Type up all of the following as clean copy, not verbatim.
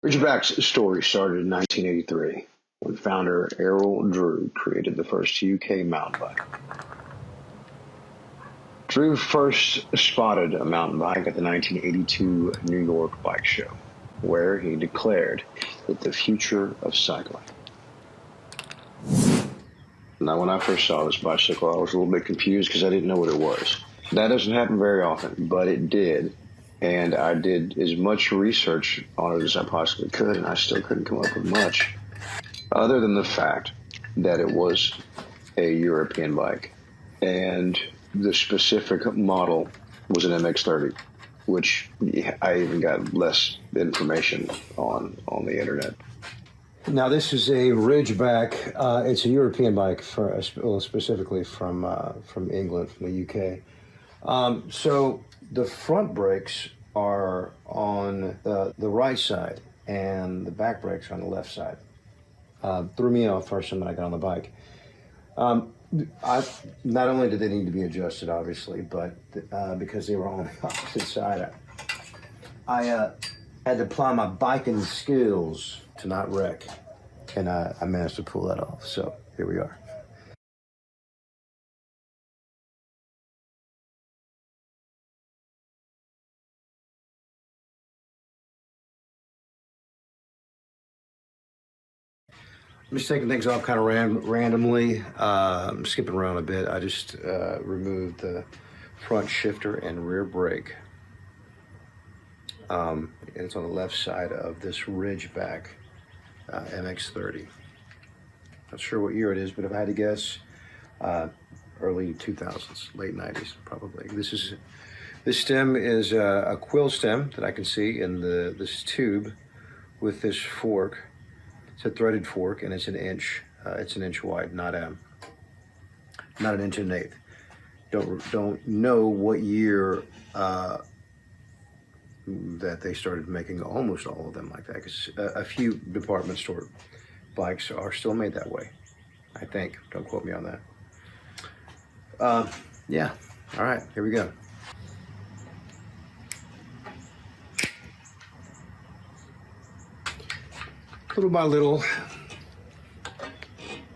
Ridgeback's story started in 1983 when founder Errol Drew created the first UK mountain bike. Drew first spotted a mountain bike at the 1982 New York Bike Show, where he declared it the future of cycling. Now, when I first saw this bicycle, I was a little bit confused because I didn't know what it was. That doesn't happen very often, but it did. And I did as much research on it as I possibly could, and I still couldn't come up with much other than the fact that it was a European bike. And the specific model was an MX30, which I even got less information on the internet. Now, this is a Ridgeback. It's a European bike, specifically from England, from the UK. So the front brakes are on the right side, and the back brakes are on the left side. Threw me off first time that I got on the bike. Not only did they need to be adjusted, obviously, but because they were on the opposite side, I had to apply my biking skills to not wreck, and I managed to pull that off. So here we are. I'm just taking things off kind of randomly. I'm skipping around a bit. I just removed the front shifter and rear brake. And it's on the left side of this Ridgeback MX30. Not sure what year it is, but if I had to guess, early 2000s, late 90s, probably. This stem is a quill stem that I can see in this tube with this fork. It's a threaded fork, and it's an inch. It's an inch wide, not an inch and an eighth. Don't know what year that they started making almost all of them like that, because a few department store bikes are still made that way, I think. Don't quote me on that. Yeah, all right, here we go. Little by little,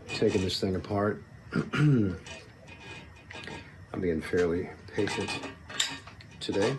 taking this thing apart. I'm being fairly patient today.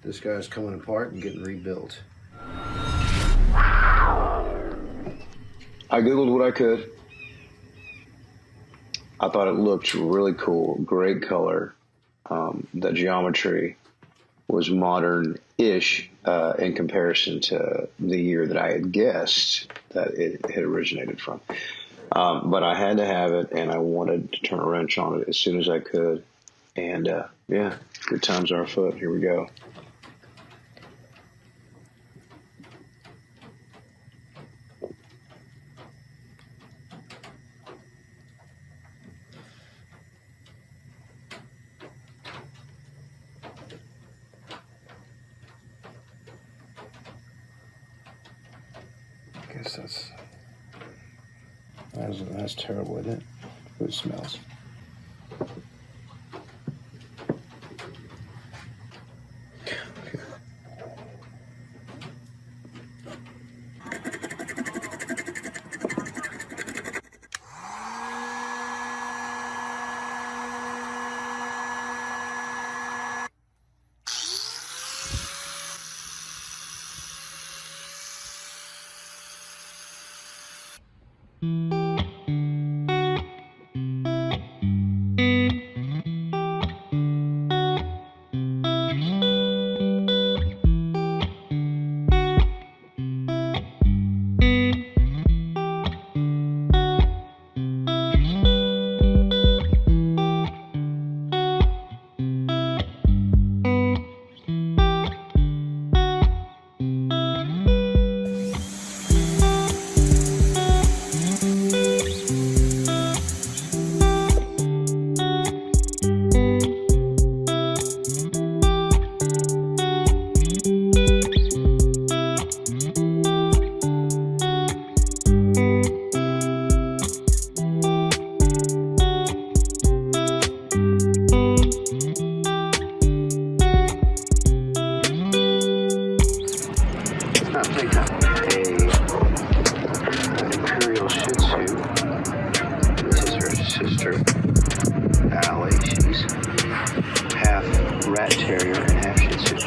This guy's coming apart and getting rebuilt. I Googled what I could. I thought it looked really cool, great color. The geometry was modern-ish in comparison to the year that I had guessed that it had originated from. But I had to have it, and I wanted to turn a wrench on it as soon as I could. And yeah, good times are afoot. Here we go. I guess that's terrible, isn't it? It smells. Terrier and half Shih Tzu.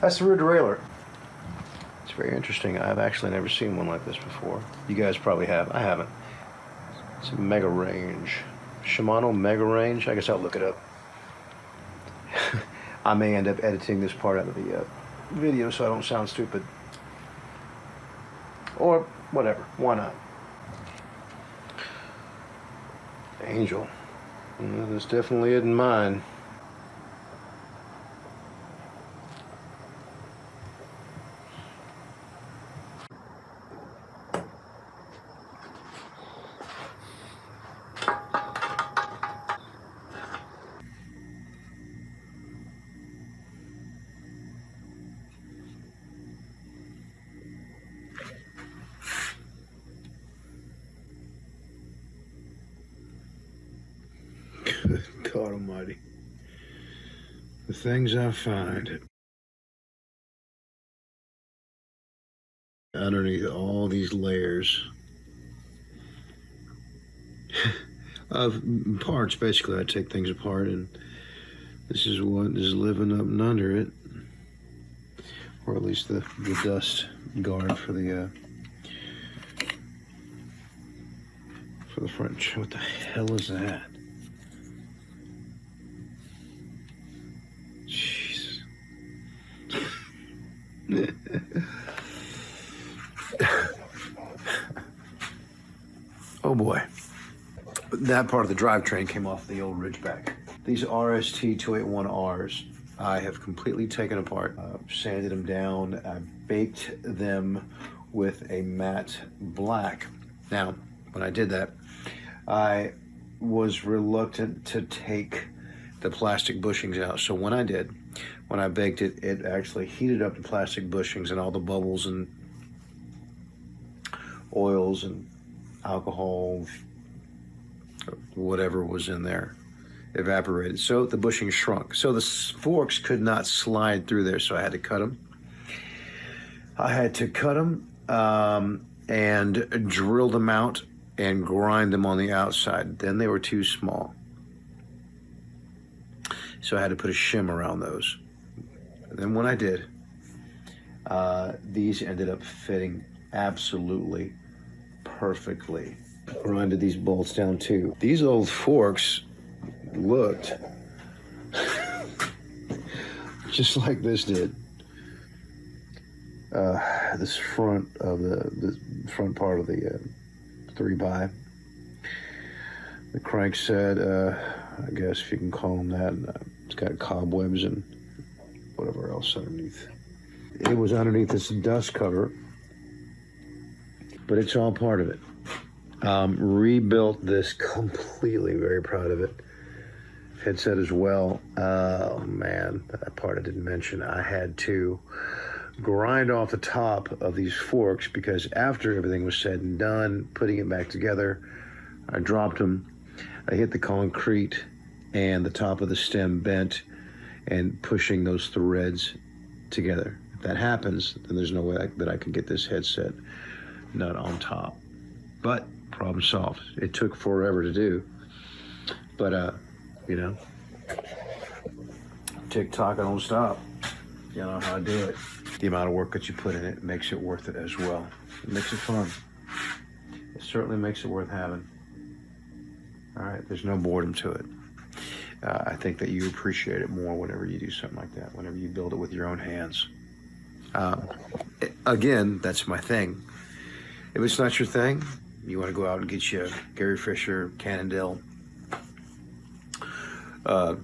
That's the rear derailleur. It's very interesting. I've actually never seen one like this before. You guys probably have. I haven't. It's a Mega Range. Shimano Mega Range. I guess I'll look it up. I may end up editing this part out of the video so I don't sound stupid. Or whatever. Why not? Angel. This definitely isn't mine. God almighty. The things I find underneath all these layers of parts. Basically, I take things apart, and this is what is living up and under it, or at least the dust guard for the front. What the hell is that? Jesus. Oh boy. That part of the drivetrain came off the old Ridgeback. These RST 281Rs, I have completely taken apart, sanded them down, I baked them with a matte black. Now, when I did that, I was reluctant to take the plastic bushings out. So when I did, when I baked it, it actually heated up the plastic bushings, and all the bubbles and oils and alcohol, whatever was in there, evaporated. So the bushing shrunk. So the forks could not slide through there, so I had to cut them. And drill them out and grind them on the outside. Then they were too small, so I had to put a shim around those. And then when I did, these ended up fitting absolutely perfectly. Grinded these bolts down too. These old forks looked just like this did. This front of the front part of the 3x. The crankset, I guess if you can call them that. It's got cobwebs and whatever else underneath. It was underneath this dust cover, but it's all part of it. Rebuilt this completely, very proud of it. Headset as well. Oh man, that part I didn't mention. I had to grind off the top of these forks because after everything was said and done, putting it back together, I dropped them. I hit the concrete and the top of the stem bent, and pushing those threads together. If that happens, then there's no way that I can get this headset nut on top. But problem solved. It took forever to do, but you know, TikTok, I don't stop. You know how I do it. The amount of work that you put in it makes it worth it as well. It makes it fun. It certainly makes it worth having. All right, there's no boredom to it. I think that you appreciate it more whenever you do something like that, whenever you build it with your own hands. Again, that's my thing. If it's not your thing, you want to go out and get you Gary Fisher, Cannondale, a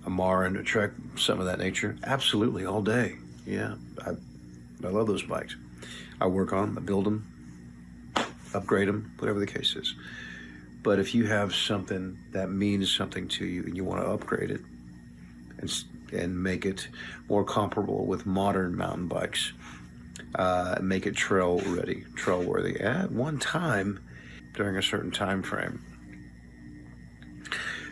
Mara and a Trek, some of that nature, absolutely, all day. Yeah, I love those bikes. I work on them, I build them, upgrade them, whatever the case is. But if you have something that means something to you and you want to upgrade it and make it more comparable with modern mountain bikes, make it trail ready, trail worthy. At one time, during a certain time frame,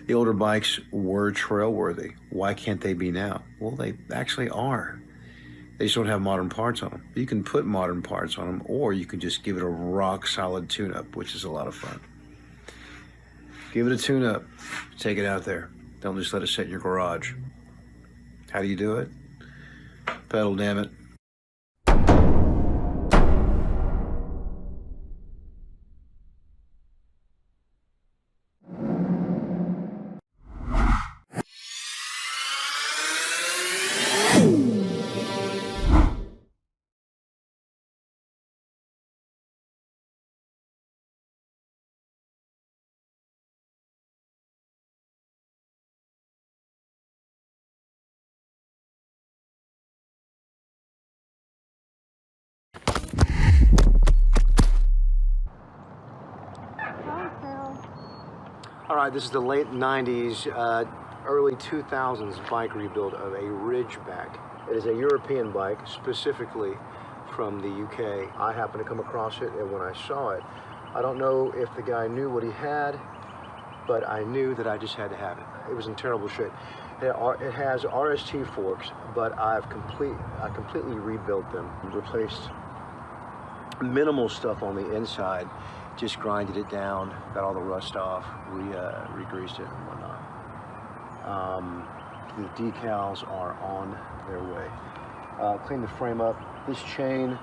the older bikes were trail worthy. Why can't they be now? Well, they actually are. They just don't have modern parts on them. You can put modern parts on them, or you can just give it a rock solid tune-up, which is a lot of fun. Give it a tune-up, take it out there. Don't just let it sit in your garage. How do you do it? Pedal, damn it. All right, this is the late 90s, early 2000s bike rebuild of a Ridgeback. It is a European bike, specifically from the UK. I happened to come across it, and when I saw it, I don't know if the guy knew what he had, but I knew that I just had to have it. It was in terrible shape. It has RST forks, but I completely rebuilt them, replaced minimal stuff on the inside, just grinded it down, got all the rust off, re-greased it and whatnot. The decals are on their way. Cleaned the frame up. This chain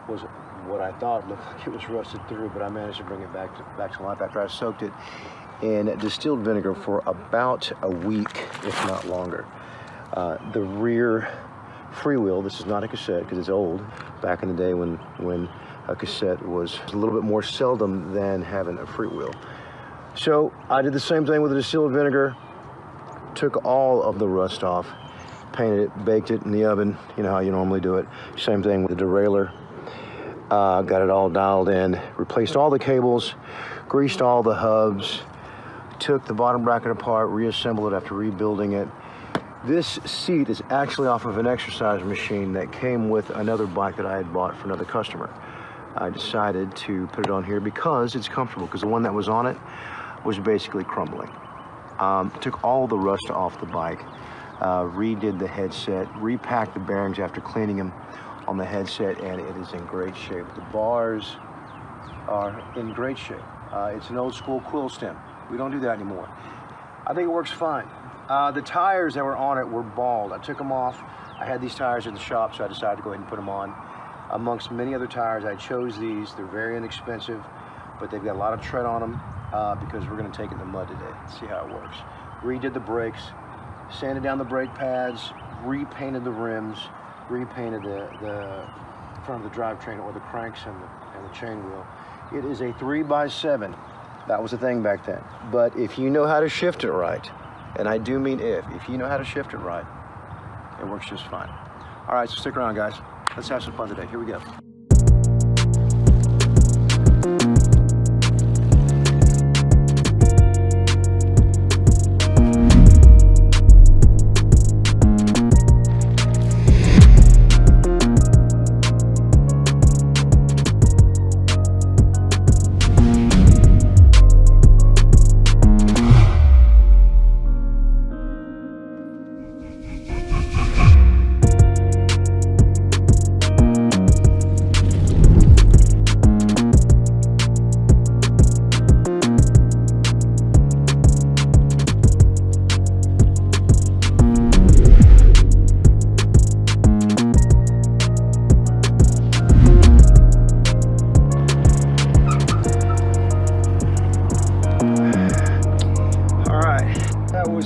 was what I thought looked like it was rusted through, but I managed to bring it back to life after I soaked it in distilled vinegar for about a week, if not longer. The rear freewheel, this is not a cassette because it's old, back in the day when a cassette was a little bit more seldom than having a freewheel. So I did the same thing with the distilled vinegar, took all of the rust off, painted it, baked it in the oven, you know how you normally do it. Same thing with the derailleur. Got it all dialed in, replaced all the cables, greased all the hubs, took the bottom bracket apart, reassembled it after rebuilding it. This seat is actually off of an exercise machine that came with another bike that I had bought for another customer. I decided to put it on here because it's comfortable, because the one that was on it was basically crumbling. Took all the rust off the bike, redid the headset, repacked the bearings after cleaning them on the headset, and it is in great shape. The bars are in great shape. It's an old school quill stem. We don't do that anymore. I think it works fine. The tires that were on it were bald. I took them off. I had these tires in the shop, so I decided to go ahead and put them on. Amongst many other tires, I chose these. They're very inexpensive, but they've got a lot of tread on them because we're going to take it in the mud today. See how it works. Redid the brakes, sanded down the brake pads, repainted the rims, repainted the front of the drivetrain, or the cranks and the chain wheel. It is a 3x7. That was the thing back then. But if you know how to shift it right, and I do mean if you know how to shift it right, it works just fine. All right, so stick around, guys. Let's have some fun today. Here we go.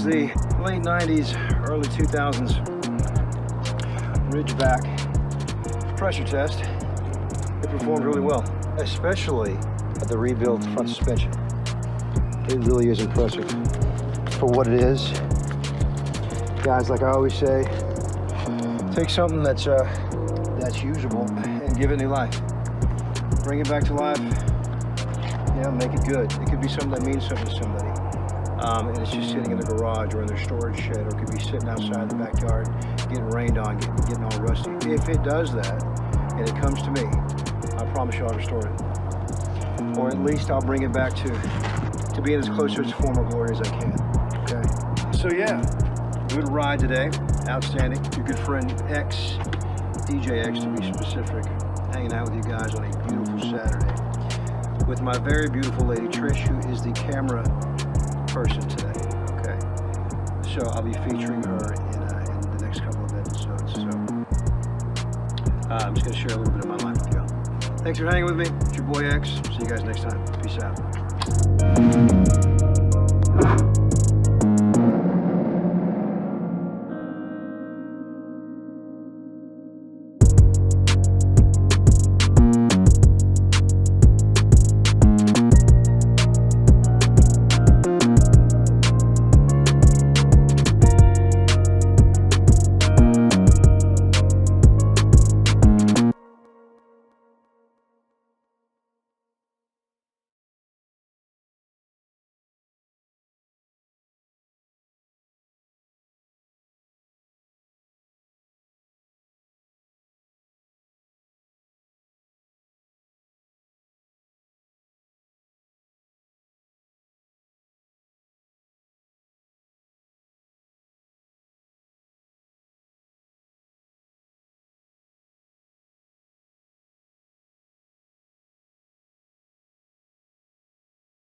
the late 90s, early 2000s Ridgeback pressure test. It performed really well, especially at the rebuilt front suspension. It really is impressive for what it is. Guys, like I always say, take something that's usable and give it new life. Bring it back to life. Make it good. It could be something that means something to somebody. And it's just sitting in the garage or in their storage shed, or it could be sitting outside in the backyard, getting rained on, getting all rusty. If it does that, and it comes to me, I promise you I'll restore it. Or at least I'll bring it back to being as close to its former glory as I can. Okay? So yeah, good ride today. Outstanding. Your good friend X, DJ X to be specific, hanging out with you guys on a beautiful Saturday with my very beautiful lady Trish, who is the camera person today. Okay, so I'll be featuring her in the next couple of episodes. So I'm just going to share a little bit of my life with y'all. Thanks for hanging with me. It's your boy X. See you guys next time. Peace out.